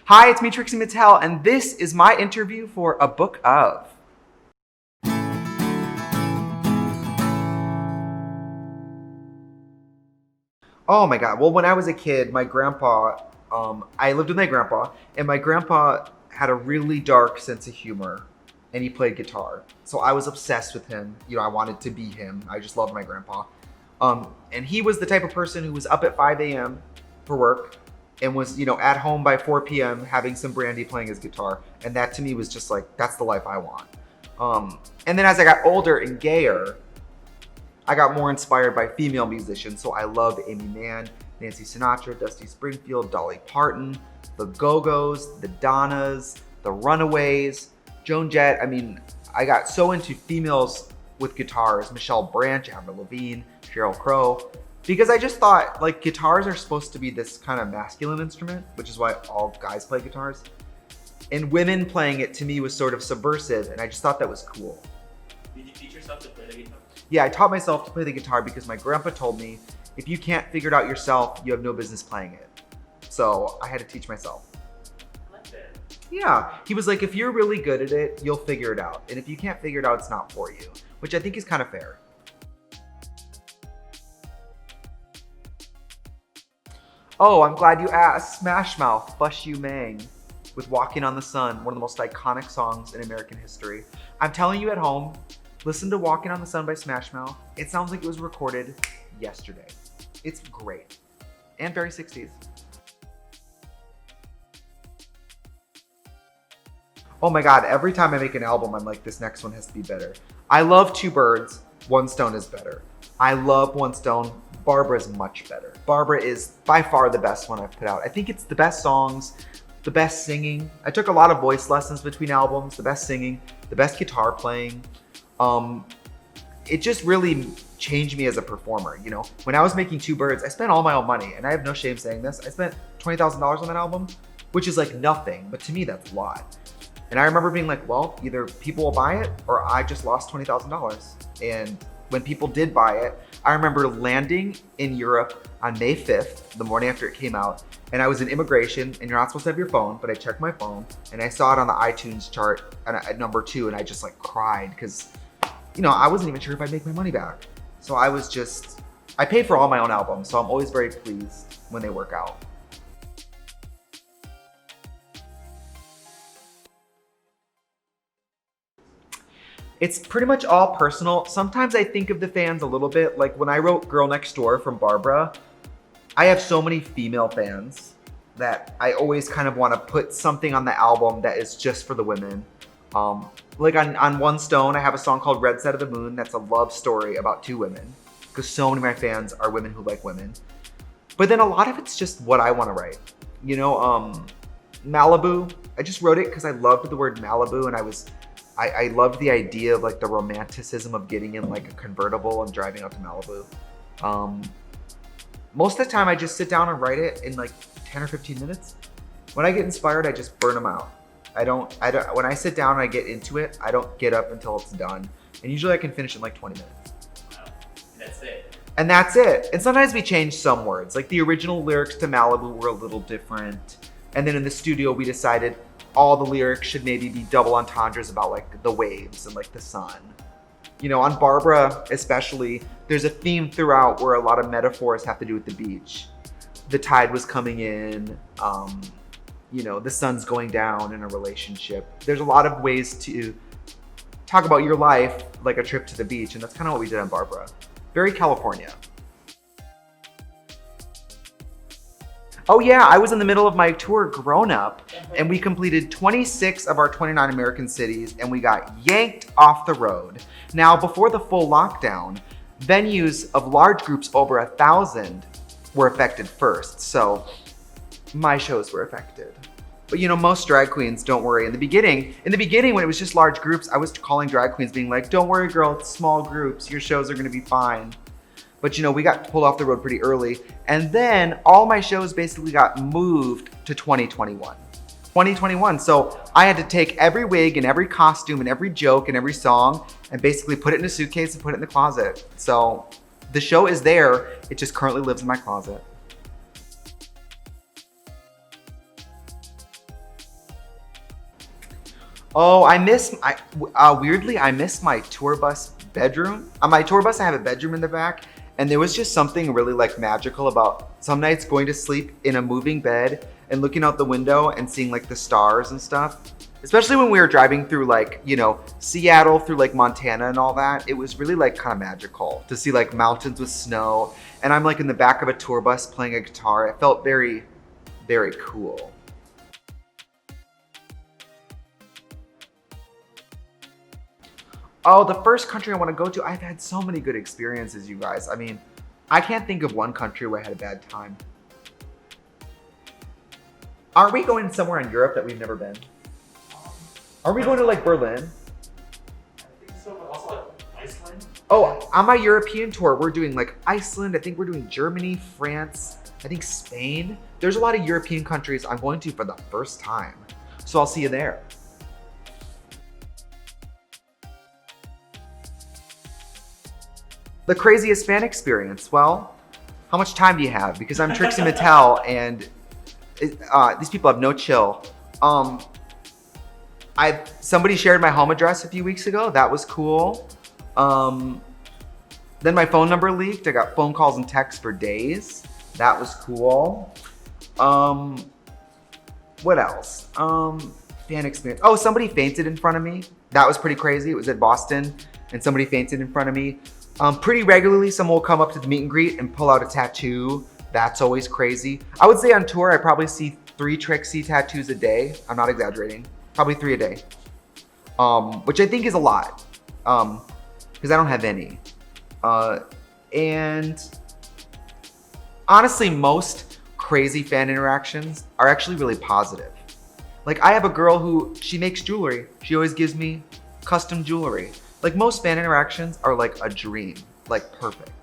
Hi, it's me, Trixie Mattel, and this is my interview for A Book Of. Oh my God. Well, when I was a kid, my grandpa, I lived with my grandpa, and my grandpa had a really dark sense of humor, and he played guitar. So I was obsessed with him. I wanted to be him. I just loved my grandpa. And he was the type of person who was up at 5 a.m. for work and was, at home by 4 p.m. having some brandy playing his guitar. And that to me was just like, that's the life I want. And then as I got older and gayer, I got more inspired by female musicians. So I loved Amy Mann, Nancy Sinatra, Dusty Springfield, Dolly Parton, the Go-Go's, the Donnas, the Runaways, Joan Jett. I got so into females with guitars, Michelle Branch, Avril Lavigne, Sheryl Crow, because I just thought guitars are supposed to be this kind of masculine instrument, which is why all guys play guitars. And women playing it to me was sort of subversive, and I just thought that was cool. Did you teach yourself to play the guitar? Yeah, I taught myself to play the guitar because my grandpa told me, if you can't figure it out yourself, you have no business playing it. So I had to teach myself. I like that. Yeah, he was like, if you're really good at it, you'll figure it out. And if you can't figure it out, it's not for you, which I think is kind of fair. Oh, I'm glad you asked. Smash Mouth, Fush You Mang, with Walking on the Sun, one of the most iconic songs in American history. I'm telling you at home, listen to Walking on the Sun by Smash Mouth. It sounds like it was recorded yesterday. It's great. And very 60s. Oh my God, every time I make an album, I'm like, this next one has to be better. I love Two Birds, One Stone is better. I love One Stone, Barbara is much better. Barbara is by far the best one I've put out. I think it's the best songs, the best singing. I took a lot of voice lessons between albums, the best singing, the best guitar playing. It just really changed me as a performer. When I was making Two Birds, I spent all my own money, and I have no shame saying this. I spent $20,000 on that album, which is like nothing, but to me that's a lot. And I remember being like, well, either people will buy it or I just lost $20,000. And when people did buy it, I remember landing in Europe on May 5th, the morning after it came out, and I was in immigration, and you're not supposed to have your phone, but I checked my phone, and I saw it on the iTunes chart at number 2, and I just cried because, I wasn't even sure if I'd make my money back. So I pay for all my own albums, so I'm always very pleased when they work out. It's pretty much all personal. Sometimes I think of the fans a little bit. Like when I wrote Girl Next Door from Barbara, I have so many female fans that I always kind of want to put something on the album that is just for the women. Like on One Stone, I have a song called Red Side of the Moon that's a love story about 2 women, because so many of my fans are women who like women. But then a lot of it's just what I want to write. Malibu, I just wrote it because I loved the word Malibu, and I loved the idea of the romanticism of getting in a convertible and driving out to Malibu. Most of the time I just sit down and write it in 10 or 15 minutes. When I get inspired, I just burn them out. When I sit down and I get into it, I don't get up until it's done. And usually I can finish in 20 minutes. Wow, that's it. And that's it. And sometimes we change some words. The original lyrics to Malibu were a little different. And then in the studio, we decided all the lyrics should maybe be double entendres about the waves and the sun. On Barbara especially, there's a theme throughout where a lot of metaphors have to do with the beach. The tide was coming in, the sun's going down in a relationship. There's a lot of ways to talk about your life like a trip to the beach, and that's kind of what we did on Barbara. Very California. Oh yeah, I was in the middle of my tour Grown Up, and we completed 26 of our 29 American cities, and we got yanked off the road. Now, before the full lockdown, venues of large groups over 1,000 were affected first, so my shows were affected. But most drag queens, don't worry. In the beginning, when it was just large groups, I was calling drag queens being like, don't worry girl, it's small groups, your shows are gonna be fine. But we got pulled off the road pretty early. And then all my shows basically got moved to 2021. So I had to take every wig and every costume and every joke and every song and basically put it in a suitcase and put it in the closet. So the show is there. It just currently lives in my closet. Oh, weirdly, I miss my tour bus bedroom. On my tour bus, I have a bedroom in the back, and there was just something really like magical about some nights going to sleep in a moving bed and looking out the window and seeing like the stars and stuff. Especially when we were driving through like, Seattle through like Montana and all that. It was really like kind of magical to see like mountains with snow. And I'm like in the back of a tour bus playing a guitar. It felt very, very cool. Oh, the first country I want to go to, I've had so many good experiences, you guys. I mean, I can't think of one country where I had a bad time. Aren't we going somewhere in Europe that we've never been? Are we going to like Berlin? I think so, but also like Iceland. Oh, on my European tour, we're doing like Iceland. I think we're doing Germany, France, I think Spain. There's a lot of European countries I'm going to for the first time. So I'll see you there. The craziest fan experience. Well, how much time do you have? Because I'm Trixie Mattel and these people have no chill. Somebody shared my home address a few weeks ago. That was cool. Then my phone number leaked. I got phone calls and texts for days. That was cool. What else? Fan experience. Oh, somebody fainted in front of me. That was pretty crazy. It was at Boston and somebody fainted in front of me. Pretty regularly, someone will come up to the meet and greet and pull out a tattoo. That's always crazy. I would say on tour, I probably see 3 Trixie tattoos a day. I'm not exaggerating. Probably 3 a day. Which I think is a lot. Because I don't have any. And honestly, most crazy fan interactions are actually really positive. Like I have a girl who, she makes jewelry. She always gives me custom jewelry. Like most fan interactions are like a dream, like perfect.